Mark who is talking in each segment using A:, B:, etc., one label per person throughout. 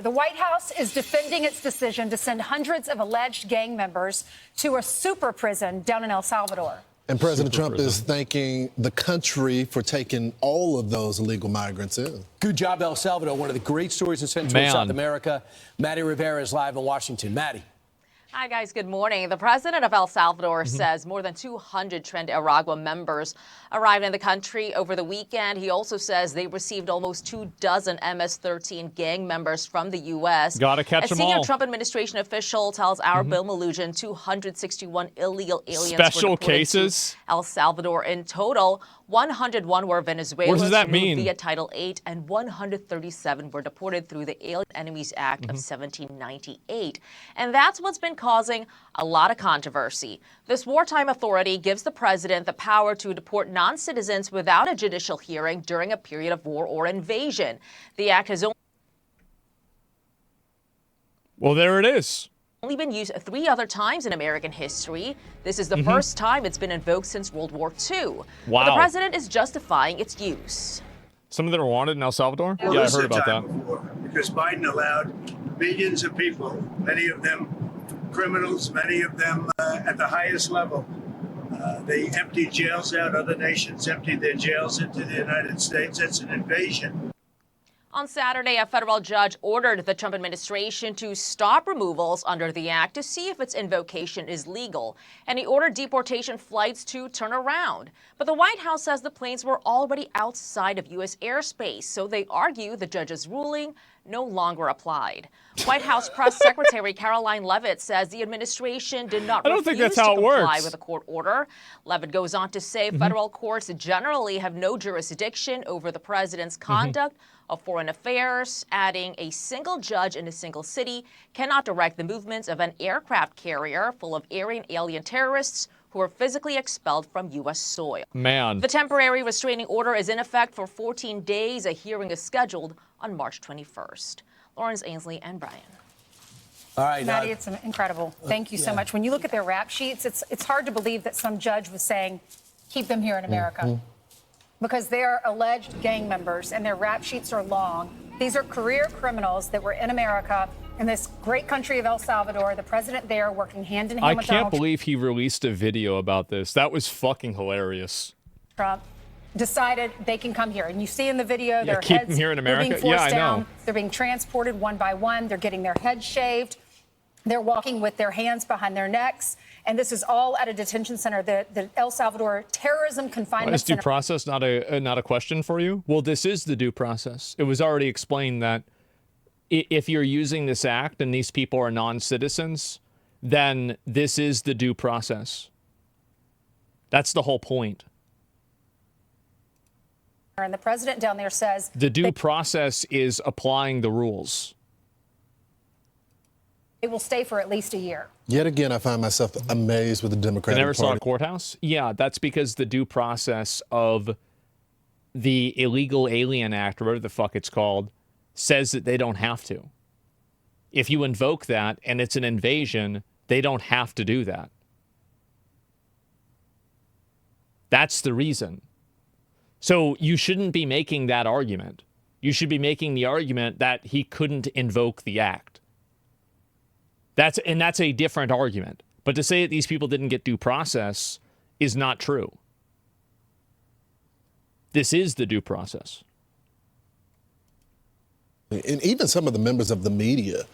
A: The White House is defending its decision to send hundreds of alleged gang members to a super prison down in El Salvador.
B: And President Trump is thanking the country for taking all of those illegal migrants in.
C: Good job, El Salvador. One of the great stories in Central and South America. Maddie Rivera is live in Washington. Maddie.
D: Hi, guys. Good morning. The president of El Salvador says more than 200 Tren Aragua members arrived in the country over the weekend. He also says they received almost 24 MS-13 gang members from the U.S.
E: Gotta catch them all.
D: A senior Trump administration official tells our Bill Malugin 261 illegal aliens
E: Special
D: were deported
E: cases.
D: to El Salvador in total. 101 were Venezuelans
E: What does that mean?
D: via Title VIII, and 137 were deported through the Alien Enemies Act of 1798. And that's what's been causing a lot of controversy. This wartime authority gives the president the power to deport non-citizens without a judicial hearing during a period of war or invasion. The act has
E: Well, there it is.
D: only been used 3 other times in American history. This is the first time it's been invoked since World War II.
E: Wow.
D: But the president is justifying its use.
E: Some of them are wanted in El Salvador?
F: Well,
E: Yeah, I
F: this
E: heard
F: is
E: about
F: the time
E: that.
F: before, because Biden allowed millions of people, many of them criminals, many of them at the highest level. They emptied jails out. Other nations emptied their jails into the United States. That's an invasion.
D: On Saturday, a federal judge ordered the Trump administration to stop removals under the act to see if its invocation is legal, and he ordered deportation flights to turn around. But the White House says the planes were already outside of U.S. airspace, so they argue the judge's ruling no longer applied. White House Press Secretary Caroline Leavitt says the administration did not refuse to comply with a court order. Leavitt goes on to say federal courts generally have no jurisdiction over the president's conduct of foreign affairs, adding a single judge in a single city cannot direct the movements of an aircraft carrier full of Aryan alien terrorists who are physically expelled from U.S. soil.
E: Man.
D: The temporary restraining order is in effect for 14 days. A hearing is scheduled on March 21st. Lawrence Ainsley and Brian.
C: All right,
A: Maddie, it's incredible. Thank you so much. When you look at their rap sheets, it's hard to believe that some judge was saying, keep them here in America. Because they're alleged gang members and their rap sheets are long. These are career criminals that were in America in this great country of El Salvador. The president there working hand in hand with
E: I can't believe he released a video about this. That was fucking hilarious.
A: Trump decided they can come here. And you see in the video their
E: keep
A: heads
E: them here in America?
A: are being forced
E: Yeah, I
A: down.
E: know.
A: They're being transported one by one. They're getting their heads shaved. They're walking with their hands behind their necks. And this is all at a detention center, the El Salvador Terrorism Confinement
E: Is due
A: Center.
E: process not a question for you? Well, this is the due process. It was already explained that if you're using this act and these people are non-citizens, then this is the due process. That's the whole point.
A: And the president down there says
E: The due process is applying the rules.
A: they will stay for at least a year.
B: Yet again, I find myself amazed with the Democratic
E: You never saw
B: Party.
E: a courthouse? Yeah, that's because the due process of the Illegal Alien Act, or whatever the fuck it's called, says that they don't have to. If you invoke that and it's an invasion, they don't have to do that. That's the reason. So you shouldn't be making that argument. You should be making the argument that he couldn't invoke the act. That's a different argument. But to say that these people didn't get due process is not true. This is the due process.
B: And even some of the members of the media,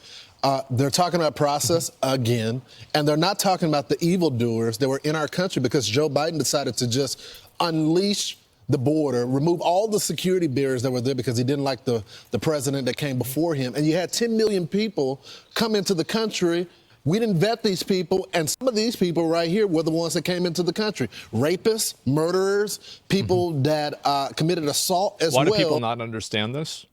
B: they're talking about process again, and they're not talking about the evildoers that were in our country because Joe Biden decided to just unleash the border, remove all the security barriers that were there because he didn't like the president that came before him. And you had 10 million people come into the country. We didn't vet these people, and some of these people right here were the ones that came into the country. Rapists, murderers, people that committed assault as well.
E: Why do people not understand this?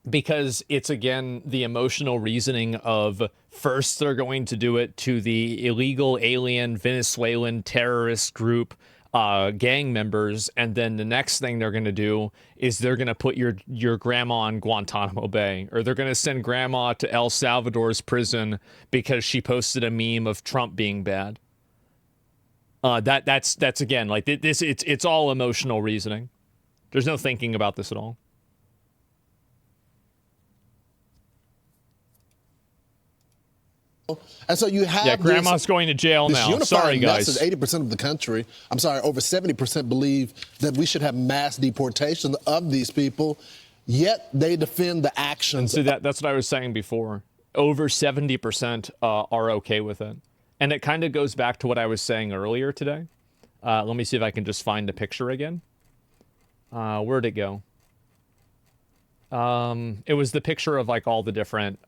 E: Because it's, again, the emotional reasoning of first they're going to do it to the illegal alien Venezuelan terrorist group gang members, and then the next thing they're going to do is they're going to put your grandma in Guantanamo Bay, or they're going to send grandma to El Salvador's prison because she posted a meme of Trump being bad. That's again, like this. It's all emotional reasoning. There's no thinking about this at all.
B: And so you have
E: grandma's going to jail
B: this
E: now.
B: unified
E: Sorry, guys.
B: message. 80% of the country, I'm sorry, over 70% believe that we should have mass deportation of these people, yet they defend the actions.
E: So that's what I was saying before. Over 70% are okay with it. And it kind of goes back to what I was saying earlier today. Let me see if I can just find a picture again. Where'd it go? It was the picture of like all the different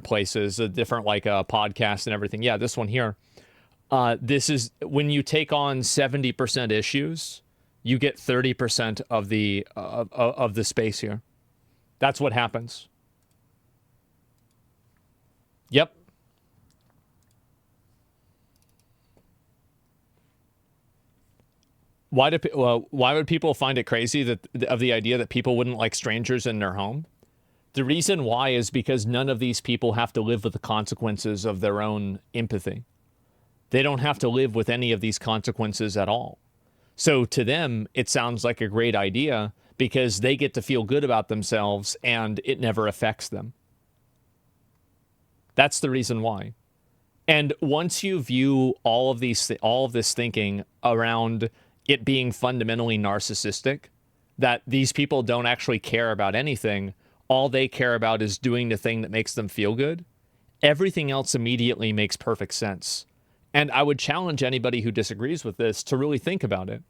E: places, the different like podcasts and everything. Yeah, this one here. This is when you take on 70% issues, you get 30% of the space here. That's what happens. Yep. Why would people find it crazy of the idea that people wouldn't like strangers in their home? The reason why is because none of these people have to live with the consequences of their own empathy. They don't have to live with any of these consequences at all. So to them, it sounds like a great idea because they get to feel good about themselves and it never affects them. That's the reason why. And once you view all of this thinking around it being fundamentally narcissistic, that these people don't actually care about anything, all they care about is doing the thing that makes them feel good, everything else immediately makes perfect sense. And I would challenge anybody who disagrees with this to really think about it.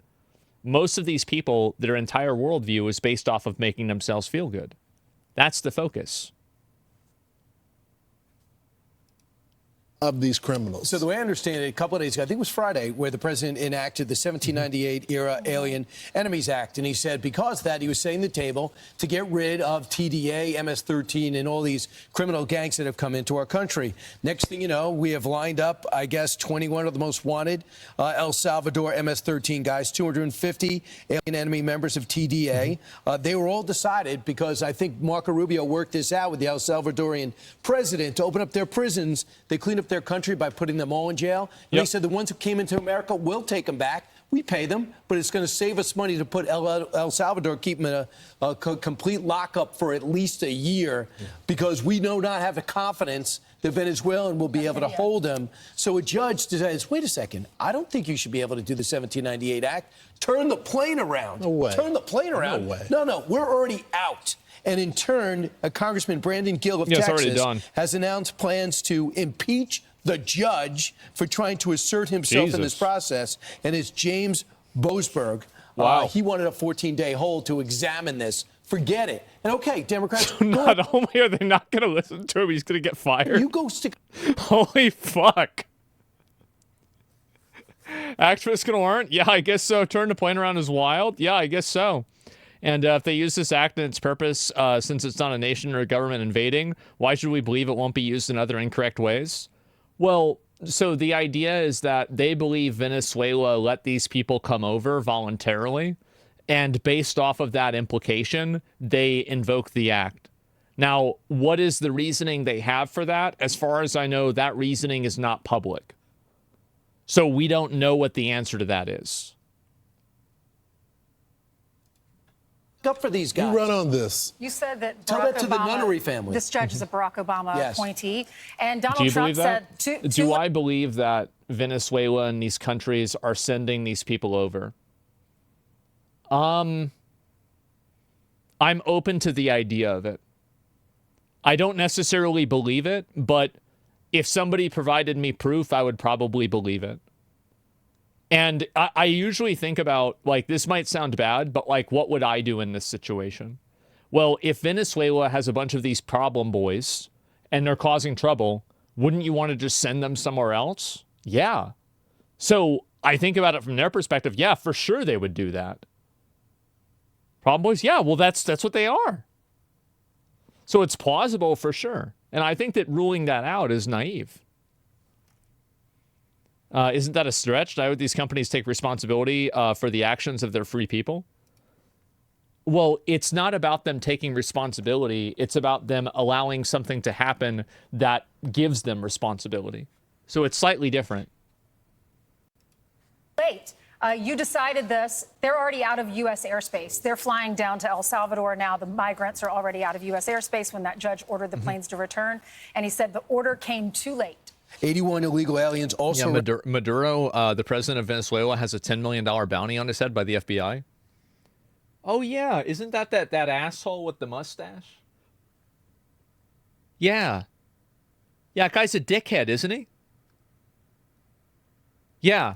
E: Most of these people, their entire worldview is based off of making themselves feel good. That's the focus.
B: Of these criminals.
C: So the way I understand it, a couple of days ago, I think it was Friday, where the president enacted the 1798 era Alien Enemies Act. And he said because of that, he was setting the table to get rid of TDA, MS-13, and all these criminal gangs that have come into our country. Next thing you know, we have lined up, I guess, 21 of the most wanted El Salvador MS-13 guys, 250 alien enemy members of TDA. They were all decided because I think Marco Rubio worked this out with the El Salvadorian president to open up their prisons. They cleaned up their country by putting them all in jail. And They said the ones who came into America, we'll take them back. We pay them, but it's going to save us money to put El Salvador, keep them in a complete lockup for at least a year because we do not have the confidence that Venezuelan will be able to hold them. So a judge says, wait a second, I don't think you should be able to do the 1798 Act. Turn the plane around.
B: No way.
C: Turn the plane around.
B: No way.
C: No, we're already out. And in turn, Congressman Brandon Gill of Texas has announced plans to impeach the judge for trying to assert himself in this process. And it's James Boasberg.
E: Wow.
C: He wanted a 14-day hold to examine this. Forget it. And okay, Democrats.
E: So not only are they not going to listen to him, he's going to get fired.
C: You go stick.
E: Holy fuck. Activists going to warrant? Yeah, I guess so. Turn the plane around is wild? Yeah, I guess so. And if they use this act in its purpose, since it's not a nation or a government invading, why should we believe it won't be used in other incorrect ways? Well, so the idea is that they believe Venezuela let these people come over voluntarily, and based off of that implication, they invoke the act. Now, what is the reasoning they have for that? As far as I know, that reasoning is not public. So we don't know what the answer to that is.
C: Up for these guys.
B: You run on this.
A: You said that
C: Tell
A: Barack
C: that to
A: Obama,
C: the nunnery family.
A: This judge is a Barack Obama appointee. And Donald
E: Do you
A: Trump
E: believe that?
A: said...
E: Do I believe that Venezuela and these countries are sending these people over? I'm open to the idea of it. I don't necessarily believe it, but if somebody provided me proof, I would probably believe it. And I usually think about, like, this might sound bad, but, like, what would I do in this situation? Well, if Venezuela has a bunch of these problem boys and they're causing trouble, wouldn't you want to just send them somewhere else? Yeah. So I think about it from their perspective. Yeah, for sure they would do that. Problem boys? Yeah, well, that's what they are. So it's plausible for sure. And I think that ruling that out is naive. Isn't that a stretch? Why would these companies take responsibility for the actions of their free people? Well, it's not about them taking responsibility. It's about them allowing something to happen that gives them responsibility. So it's slightly different.
A: Late. You decided this. They're already out of U.S. airspace. They're flying down to El Salvador now. The migrants are already out of U.S. airspace when that judge ordered the planes to return. And he said the order came too late.
C: 81 illegal aliens also.
E: Yeah, Maduro, the president of Venezuela, has a $10 million bounty on his head by the FBI. Oh, yeah. Isn't that asshole with the mustache? Yeah. Yeah, guy's a dickhead, isn't he? Yeah.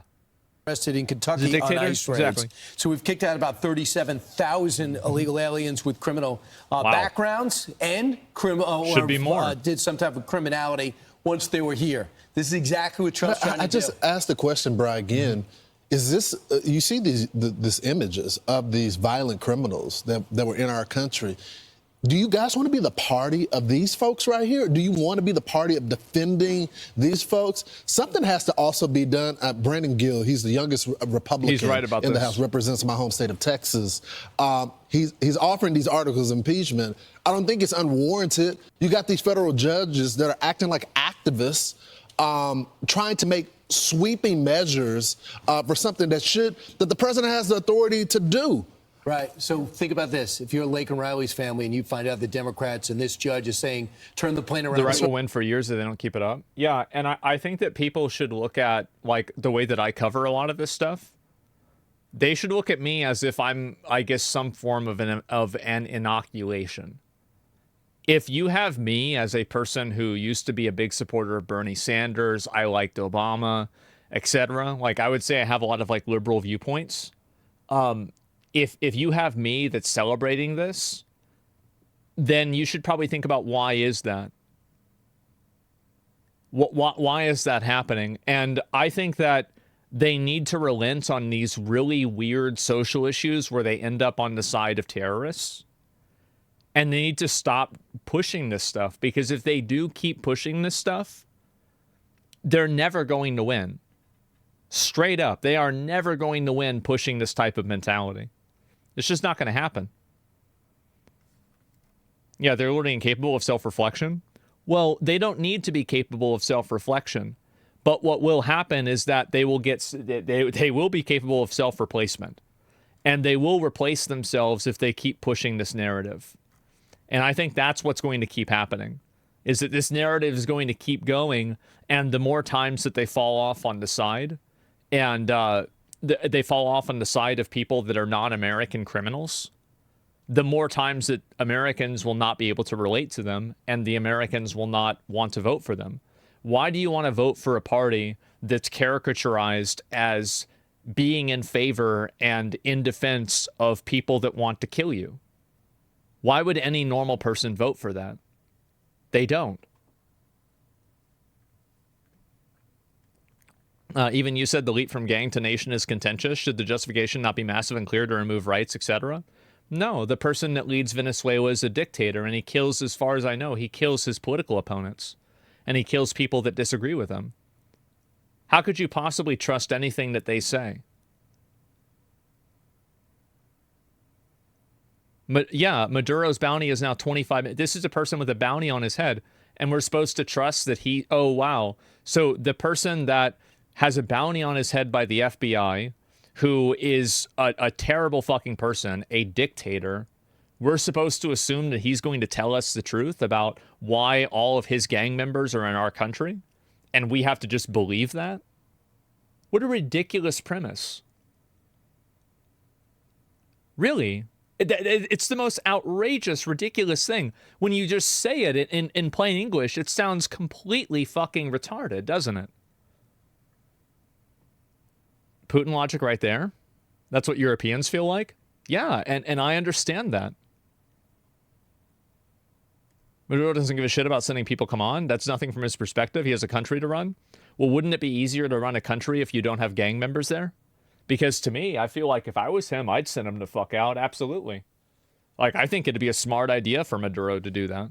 C: Arrested in Kentucky
E: He's a dictator?
C: on ice raids.
E: Exactly.
C: So we've kicked out about 37,000 illegal aliens with criminal backgrounds and
E: Should be more.
C: Did some type of criminality once they were here. This is exactly what Trump's trying to do.
B: I just asked the question, Bri, again. Is this, you see these images of these violent criminals that were in our country. Do you guys want to be the party of these folks right here? Do you want to be the party of defending these folks? Something has to also be done. Brandon Gill, he's the youngest Republican
E: He's right about
B: in the
E: this.
B: House, represents my home state of Texas. He's offering these articles of impeachment. I don't think it's unwarranted. You got these federal judges that are acting like activists, trying to make sweeping measures for something that the president has the authority to do.
C: Right. So think about this. If you're Laken Riley's family and you find out the Democrats and this judge is saying, turn the plane around.
E: The right will win for years if they don't keep it up. Yeah, and I think that people should look at, like, the way that I cover a lot of this stuff. They should look at me as if I'm, I guess, some form of an inoculation. If you have me as a person who used to be a big supporter of Bernie Sanders, I liked Obama, etc., like, I would say I have a lot of, like, liberal viewpoints. If you have me that's celebrating this, then you should probably think about why is that? Why is that happening? And I think that they need to relent on these really weird social issues where they end up on the side of terrorists. And they need to stop pushing this stuff, because if they do keep pushing this stuff, they're never going to win. Straight up, they are never going to win pushing this type of mentality. It's just not going to happen. Yeah, they're literally incapable of self-reflection. Well, they don't need to be capable of self-reflection. But what will happen is that they will be capable of self-replacement. And they will replace themselves if they keep pushing this narrative. And I think that's what's going to keep happening, is that this narrative is going to keep going, and the more times that they fall off on the side, and they fall off on the side of people that are non-American criminals, the more times that Americans will not be able to relate to them, and the Americans will not want to vote for them. Why do you want to vote for a party that's caricaturized as being in favor and in defense of people that want to kill you? Why would any normal person vote for that? They don't. Even you said the leap from gang to nation is contentious. Should the justification not be massive and clear to remove rights, etc.? No, the person that leads Venezuela is a dictator, and he kills, as far as I know, he kills his political opponents, and he kills people that disagree with him. How could you possibly trust anything that they say? Yeah, Maduro's bounty is now 25. This is a person with a bounty on his head, and we're supposed to trust that he, oh, wow. So the person that has a bounty on his head by the FBI, who is a terrible fucking person, a dictator, we're supposed to assume that he's going to tell us the truth about why all of his gang members are in our country, and we have to just believe that? What a ridiculous premise. Really? It's the most outrageous, ridiculous thing. When you just say it in plain English, it sounds completely fucking retarded, doesn't it? Putin logic right there. That's what Europeans feel like. Yeah, and I understand that. Maduro doesn't give a shit about sending people. Come on, that's nothing from his perspective. He has a country to run. Well, wouldn't it be easier to run a country if you don't have gang members there? Because to me, I feel like if I was him, I'd send him the fuck out. Absolutely. Like, I think it'd be a smart idea for Maduro to do that.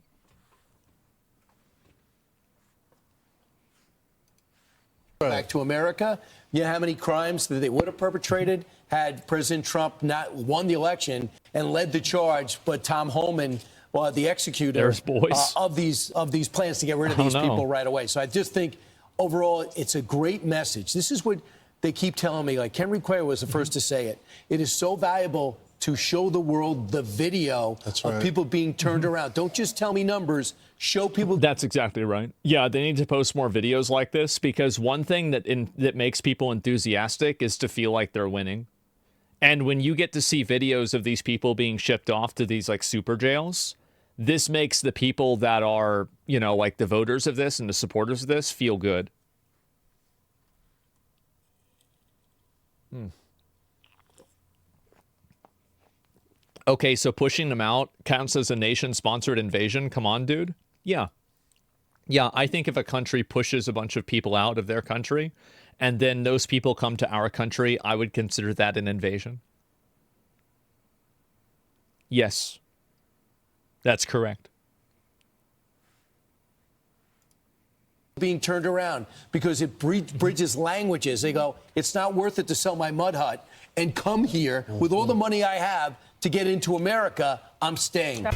C: Back to America. You know how many crimes that they would have perpetrated had President Trump not won the election and led the charge, but Tom Homan, the executor of these plans to get rid of these people right away. So I just think overall it's a great message. This is what they keep telling me, like Henry Cuellar was the first to say it, it is so valuable to show the world the video of people being turned around. Don't just tell me numbers, show people.
E: That's exactly right. Yeah, they need to post more videos like this, because one thing that makes people enthusiastic is to feel like they're winning. And when you get to see videos of these people being shipped off to these like super jails, this makes the people that are, you know, like the voters of this and the supporters of this feel good. Okay, so pushing them out counts as a nation-sponsored invasion? Come on, dude. Yeah. Yeah, I think if a country pushes a bunch of people out of their country, and then those people come to our country, I would consider that an invasion. Yes. That's correct.
C: Being turned around because it bridges languages. They go, it's not worth it to sell my mud hut and come here with all the money I have to get into America. I'm staying.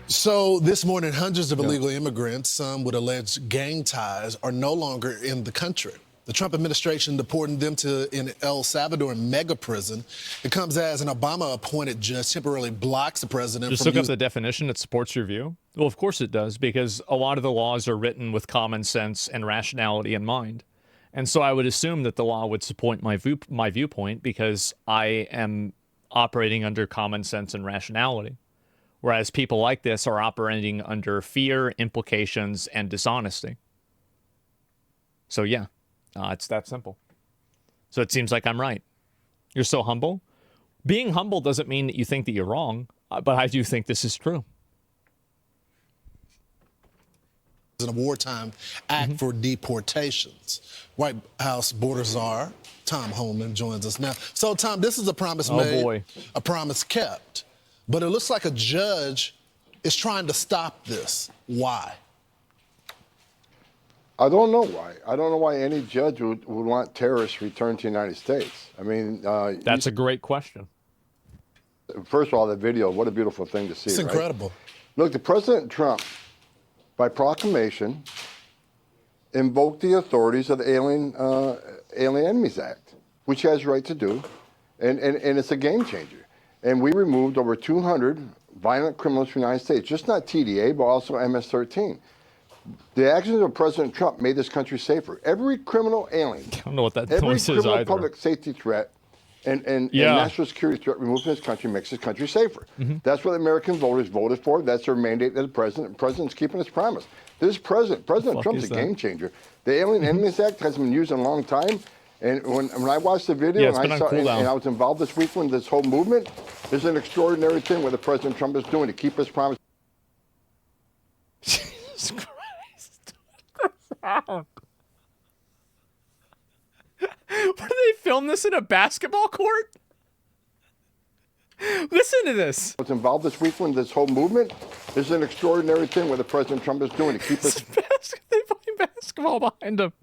B: So this morning, hundreds of illegal immigrants, some with alleged gang ties, are no longer in the country. The Trump administration deporting them to an El Salvador mega prison. It comes as an Obama-appointed judge temporarily blocks the president
E: Just
B: from
E: look up the definition that supports your view. Well, of course it does, because a lot of the laws are written with common sense and rationality in mind. And so I would assume that the law would support my viewpoint, because I am operating under common sense and rationality. Whereas people like this are operating under fear, implications, and dishonesty. So yeah, it's that simple. So it seems like I'm right. You're so humble. Being humble doesn't mean that you think that you're wrong, but I do think this is true.
B: in a wartime act for deportations. White House border czar Tom Homan joins us now. So, Tom, this is a promise made, a promise kept, but it looks like a judge is trying to stop this. Why?
G: I don't know why. I don't know why any judge would want terrorists returned to the United States. I mean,
E: that's a great question.
G: First of all, the video, what a beautiful thing to see.
B: It's incredible.
G: Right? Look, the President Trump, by proclamation, invoked the authorities of the Alien Enemies Act, which he has the right to do, and it's a game changer. And we removed over 200 violent criminals from the United States, just not TDA, but also MS-13. The actions of President Trump made this country safer. Every criminal alien,
E: I don't know what that
G: every
E: noise is
G: criminal
E: either.
G: public safety threat and national security threat removed from this country makes this country safer. That's what the American voters voted for. That's their mandate as the president. The president's keeping his promise. This President Trump's a game changer. The Alien Enemies Act hasn't been used in a long time. And when I watched the video and I was involved this week in this whole movement, there's an extraordinary thing what the President Trump is doing to keep his promise.
E: Jesus Christ. What, do they film this in a basketball court? Listen to this.
G: I was involved this week in this whole movement. There's an extraordinary thing what the President Trump is doing to keep his
E: They playing basketball behind him.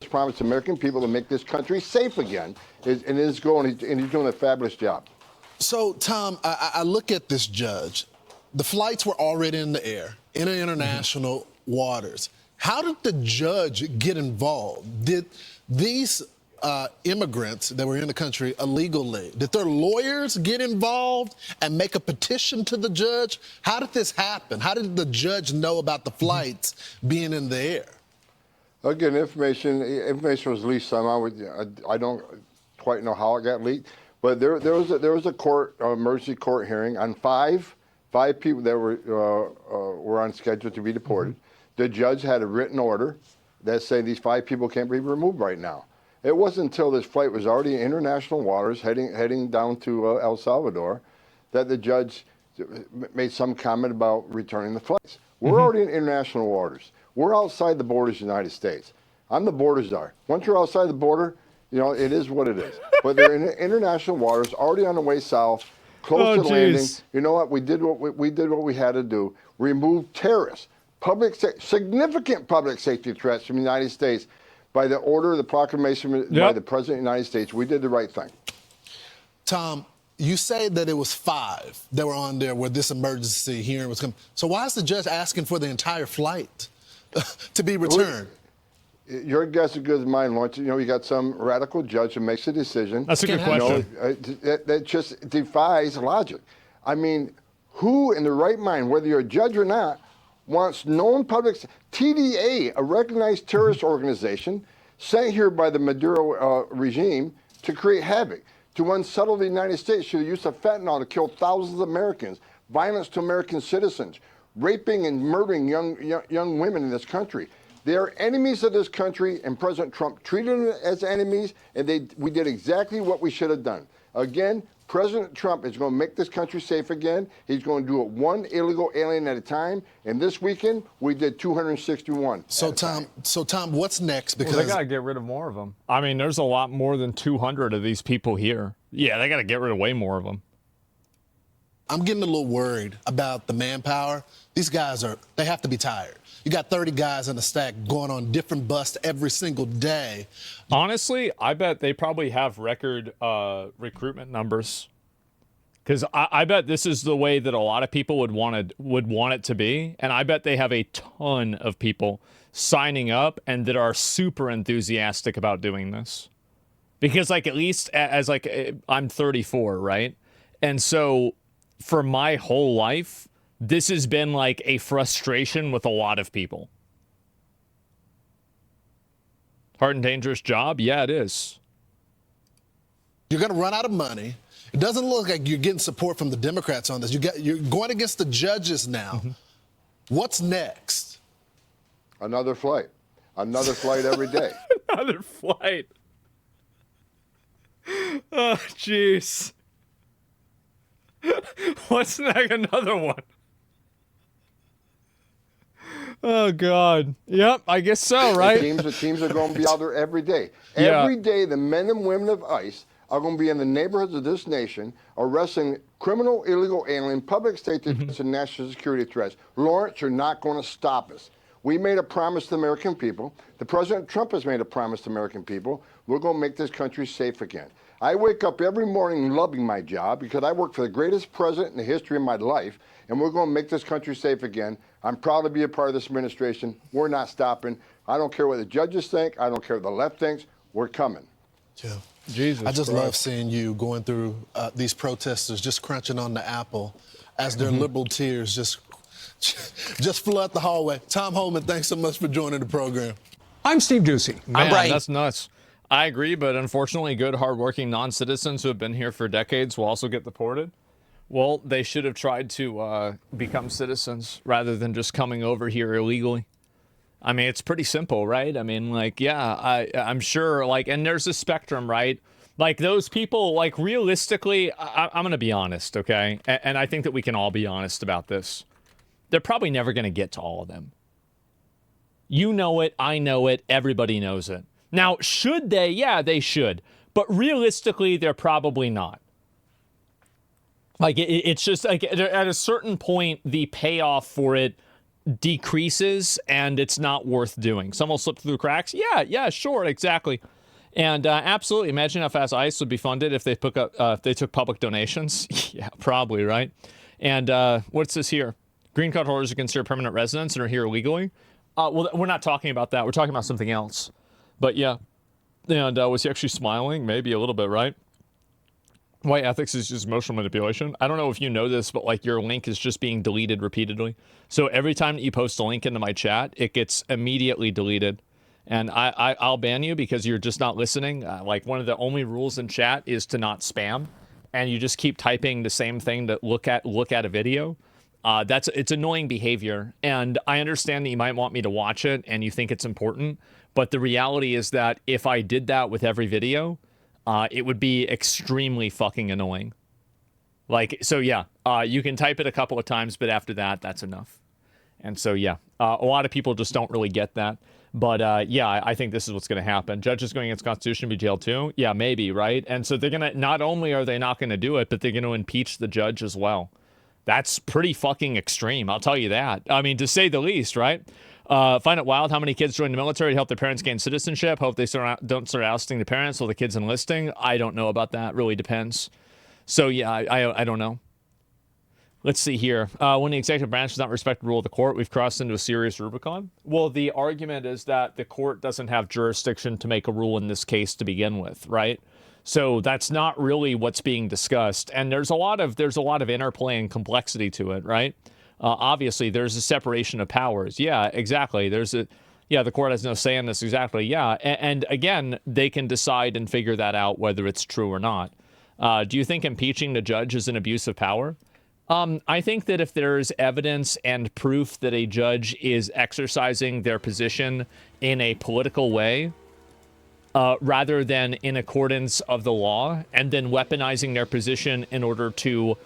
G: Promise American people to make this country safe again, and he's doing a fabulous job.
B: So, Tom, I look at this judge. The flights were already in the air, in international waters. How did the judge get involved? Did these immigrants that were in the country illegally, did their lawyers get involved and make a petition to the judge? How did this happen? How did the judge know about the flights being in the air?
G: Again, information was leaked somehow. I don't quite know how it got leaked, but there was a emergency court hearing on five people that were on schedule to be deported. The judge had a written order that said these 5 people can't be removed right now. It wasn't until this flight was already in international waters heading down to El Salvador that the judge made some comment about returning the flights. We're already in international waters. We're outside the borders of the United States. I'm the border czar. Once you're outside the border, you know, it is what it is. But they're in international waters, already on the way south, close to landing. You know what? We did what we had to do. Remove terrorists, significant public safety threats from the United States by the order, the proclamation by the President of the United States. We did the right thing.
B: Tom, you say that it was 5 that were on there where this emergency hearing was coming. So why is the judge asking for the entire flight to be returned?
G: Your guess is as good as mine, Lawrence. You know, you got some radical judge who makes a decision.
E: That's a good
G: You
E: question.
G: know, that just defies logic. I mean, who in their right mind, whether you're a judge or not, wants known public TDA, a recognized terrorist organization, sent here by the Maduro regime to create havoc, to unsettle the United States through the use of fentanyl to kill thousands of Americans, violence to American citizens, raping and murdering young women in this country. They are enemies of this country, and President Trump treated them as enemies, and we did exactly what we should have done. Again, President Trump is going to make this country safe again. He's going to do it one illegal alien at a time. And this weekend, we did 261.
B: So Tom, what's next? Because
E: Well, they got to get rid of more of them. I mean, there's a lot more than 200 of these people here. Yeah, they got to get rid of way more of them.
B: I'm getting a little worried about the manpower. These guys they have to be tired. You got 30 guys in a stack going on different busts every single day.
E: Honestly, I bet they probably have record recruitment numbers. Because I bet this is the way that a lot of people would want it to be. And I bet they have a ton of people signing up and that are super enthusiastic about doing this. Because, like, at least as, like, I'm 34, right? And so for my whole life, this has been like a frustration with a lot of people. Hard and dangerous job? Yeah, it is.
B: You're going to run out of money. It doesn't look like you're getting support from the Democrats on this. You're going against the judges now.
E: Mm-hmm.
B: What's next?
G: Another flight. Another flight every day.
E: Another flight. Oh, jeez. What's next? Another one. Oh, God. Yep, I guess so, right?
G: The teams are going to be out there every day.
E: Yeah.
G: Every day, the men and women of ICE are going to be in the neighborhoods of this nation arresting criminal, illegal alien, public safety threats, and national security threats. Lawrence, you're not going to stop us. We made a promise to the American people. The President Trump has made a promise to the American people. We're going to make this country safe again. I wake up every morning loving my job because I work for the greatest president in the history of my life, and we're going to make this country safe again. I'm proud to be a part of this administration. We're not stopping. I don't care what the judges think. I don't care what the left thinks. We're coming.
B: Yeah.
E: Jesus
B: I just
E: Christ.
B: love seeing you going through these protesters just crunching on the apple as their liberal tears just flood the hallway. Tom Holman, thanks so much for joining the program.
H: I'm Steve Ducey.
E: Man, that's nuts. I agree, but unfortunately, good, hardworking non-citizens who have been here for decades will also get deported. Well, they should have tried to become citizens rather than just coming over here illegally. I mean, it's pretty simple, right? I mean, like, yeah, I'm sure, like, and there's a spectrum, right? Like, those people, like, realistically, I'm going to be honest, okay? And I think that we can all be honest about this. They're probably never going to get to all of them. You know it, I know it, everybody knows it. Now, should they? Yeah, they should. But realistically, they're probably not. Like, it's just like at a certain point, the payoff for it decreases and it's not worth doing. Some will slip through the cracks. Yeah, sure, exactly. And absolutely, imagine how fast ICE would be funded if they took public donations. Yeah, probably, right? And what's this here? Green card holders are considered permanent residents and are here illegally. Well, we're not talking about that. We're talking about something else. But yeah, and was he actually smiling? Maybe a little bit, right? White ethics is just emotional manipulation. I don't know if you know this, but like your link is just being deleted repeatedly. So every time that you post a link into my chat, it gets immediately deleted. And I'll ban you because you're just not listening. Like one of the only rules in chat is to not spam. And you just keep typing the same thing to look at a video. It's annoying behavior. And I understand that you might want me to watch it and you think it's important. But the reality is that if I did that with every video, it would be extremely fucking annoying. Like, so yeah, you can type it a couple of times, but after that, that's enough. And so, yeah, a lot of people just don't really get that. But yeah, I think this is what's going to happen. Judges going against the Constitution be jailed too? Yeah, maybe, right? And so they're going to, not only are they not going to do it, but they're going to impeach the judge as well. That's pretty fucking extreme, I'll tell you that. I mean, to say the least, right? Find it wild how many kids join the military to help their parents gain citizenship. Hope they don't start ousting the parents while the kids enlisting. I don't know about that. Really depends. So yeah, I don't know. Let's see here. When the executive branch does not respect the rule of the court, we've crossed into a serious Rubicon. Well, the argument is that the court doesn't have jurisdiction to make a rule in this case to begin with, right? So that's not really what's being discussed. And there's a lot of interplay and complexity to it, right? Obviously, there's a separation of powers. Yeah, exactly. The court has no say in this. Exactly. Yeah. And again, they can decide and figure that out whether it's true or not. Do you think impeaching the judge is an abuse of power? I think that if there's evidence and proof that a judge is exercising their position in a political way, rather than in accordance of the law, and then weaponizing their position in order to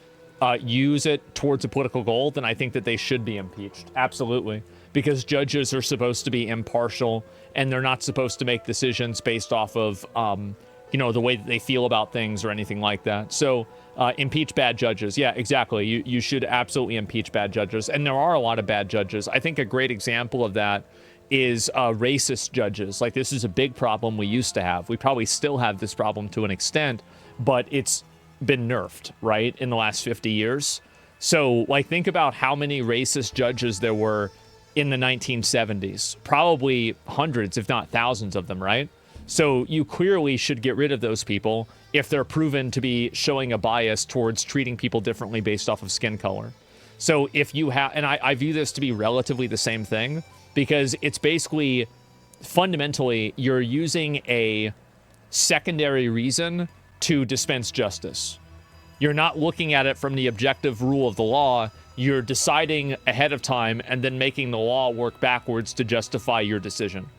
E: use it towards a political goal, then I think that they should be impeached. Absolutely. Because judges are supposed to be impartial, and they're not supposed to make decisions based off of, the way that they feel about things or anything like that. So impeach bad judges. Yeah, exactly. You should absolutely impeach bad judges. And there are a lot of bad judges. I think a great example of that is racist judges. Like, this is a big problem we used to have. We probably still have this problem to an extent, but it's been nerfed, right, in the last 50 years. So, like, think about how many racist judges there were in the 1970s. Probably hundreds, if not thousands of them, right? So you clearly should get rid of those people if they're proven to be showing a bias towards treating people differently based off of skin color. So if you have, and I view this to be relatively the same thing, because it's basically, fundamentally, you're using a secondary reason to dispense justice. You're not looking at it from the objective rule of the law. You're deciding ahead of time and then making the law work backwards to justify your decision.